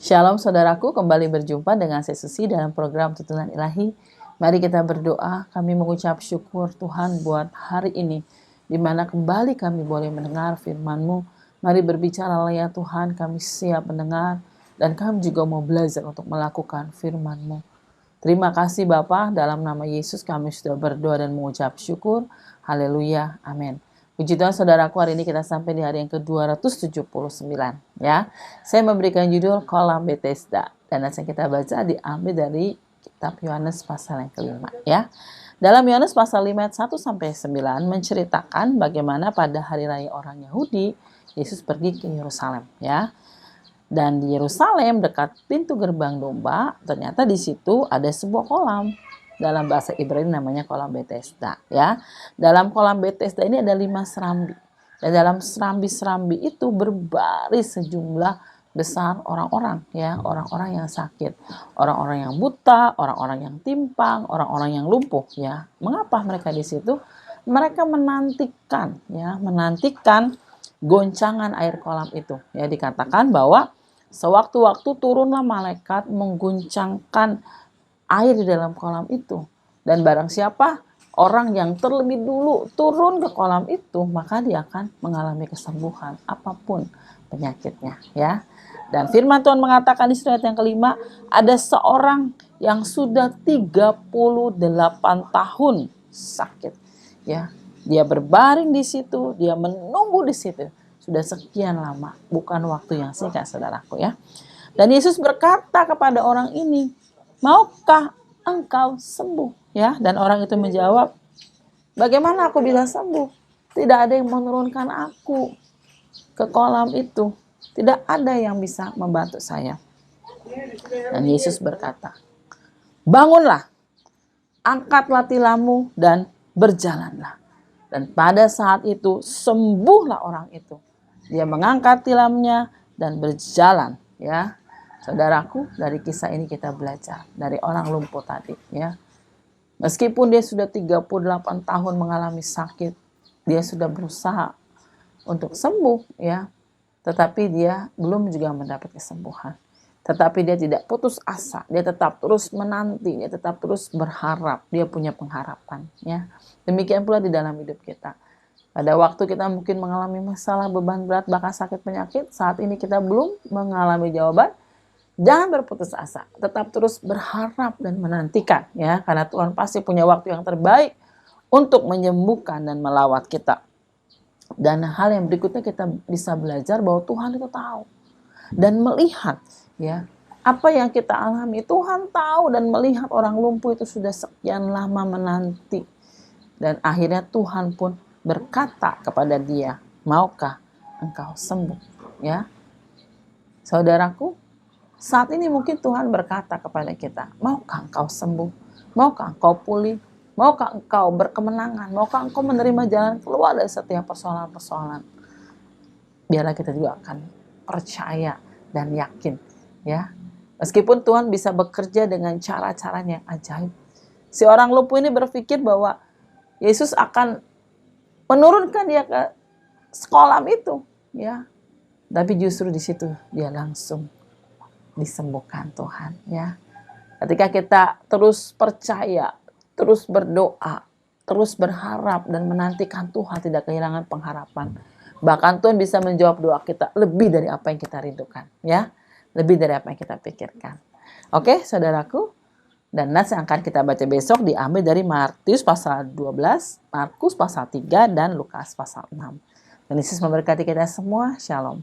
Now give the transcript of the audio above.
Shalom saudaraku, kembali berjumpa dengan saya Susi dalam program Tuntunan Ilahi. Mari kita berdoa, kami mengucap syukur Tuhan buat hari ini, di mana kembali kami boleh mendengar firman-Mu. Mari berbicaralah ya Tuhan, kami siap mendengar, dan kami juga mau belajar untuk melakukan firman-Mu. Terima kasih Bapa, dalam nama Yesus kami sudah berdoa dan mengucap syukur. Haleluya, amin. Puji Tuhan saudaraku, hari ini kita sampai di hari yang ke-279 ya. Saya memberikan judul Kolam Bethesda dan yang kita baca diambil dari kitab Yohanes pasal yang kelima ya. Dalam Yohanes pasal 5 ayat 1 sampai 9 menceritakan bagaimana pada hari raya orang Yahudi Yesus pergi ke Yerusalem ya. Dan di Yerusalem dekat pintu gerbang domba ternyata di situ ada sebuah kolam. Dalam bahasa Ibrani namanya kolam Bethesda ya. Dalam kolam Bethesda ini ada 5 serambi. Dan dalam serambi-serambi itu berbaris sejumlah besar orang-orang ya, orang-orang yang sakit, orang-orang yang buta, orang-orang yang timpang, orang-orang yang lumpuh ya. Mengapa mereka di situ? Mereka menantikan goncangan air kolam itu. Ya, dikatakan bahwa sewaktu-waktu turunlah malaikat mengguncangkan air di dalam kolam itu. Dan barang siapa orang yang terlebih dulu turun ke kolam itu, maka dia akan mengalami kesembuhan apapun penyakitnya ya. Dan firman Tuhan mengatakan di ayat yang kelima, ada seorang yang sudah 38 tahun sakit ya. Dia berbaring di situ, dia menunggu di situ sudah sekian lama, bukan waktu yang singkat saudaraku ya. Dan Yesus berkata kepada orang ini, maukah engkau sembuh? Ya, dan orang itu menjawab, bagaimana aku bisa sembuh? Tidak ada yang menurunkan aku ke kolam itu. Tidak ada yang bisa membantu saya. Dan Yesus berkata, bangunlah, angkatlah tilammu dan berjalanlah. Dan pada saat itu sembuhlah orang itu. Dia mengangkat tilamnya dan berjalan ya. Saudaraku, dari kisah ini kita belajar dari orang lumpuh tadi ya. Meskipun dia sudah 38 tahun mengalami sakit, dia sudah berusaha untuk sembuh ya. Tetapi dia belum juga mendapat kesembuhan. Tetapi dia tidak putus asa, dia tetap terus menanti, dia tetap terus berharap, dia punya pengharapan ya. Demikian pula di dalam hidup kita. Pada waktu kita mungkin mengalami masalah, beban berat, bahkan sakit penyakit, saat ini kita belum mengalami jawaban, jangan berputus asa, tetap terus berharap dan menantikan ya, karena Tuhan pasti punya waktu yang terbaik untuk menyembuhkan dan melawat kita. Dan hal yang berikutnya kita bisa belajar bahwa Tuhan itu tahu dan melihat ya, apa yang kita alami. Tuhan tahu dan melihat orang lumpuh itu sudah sekian lama menanti. Dan akhirnya Tuhan pun berkata kepada dia, maukah engkau sembuh? Ya, saudaraku, saat ini mungkin Tuhan berkata kepada kita, maukah engkau sembuh? Maukah engkau pulih? Maukah engkau berkemenangan? Maukah engkau menerima jalan keluar dari setiap persoalan-persoalan? Biarlah kita juga akan percaya dan yakin ya. Meskipun Tuhan bisa bekerja dengan cara-caranya yang ajaib. Si orang lumpuh ini berpikir bahwa Yesus akan menurunkan dia ke kolam itu ya. Tapi justru di situ dia langsung disembuhkan Tuhan ya. Ketika kita terus percaya, terus berdoa, terus berharap dan menantikan Tuhan, tidak kehilangan pengharapan. Bahkan Tuhan bisa menjawab doa kita lebih dari apa yang kita rindukan ya. Lebih dari apa yang kita pikirkan. Oke saudaraku, dan nas yang akan kita baca besok diambil dari Matius pasal 12, Markus pasal 3, dan Lukas pasal 6. Dan Yesus memberkati kita semua. Shalom.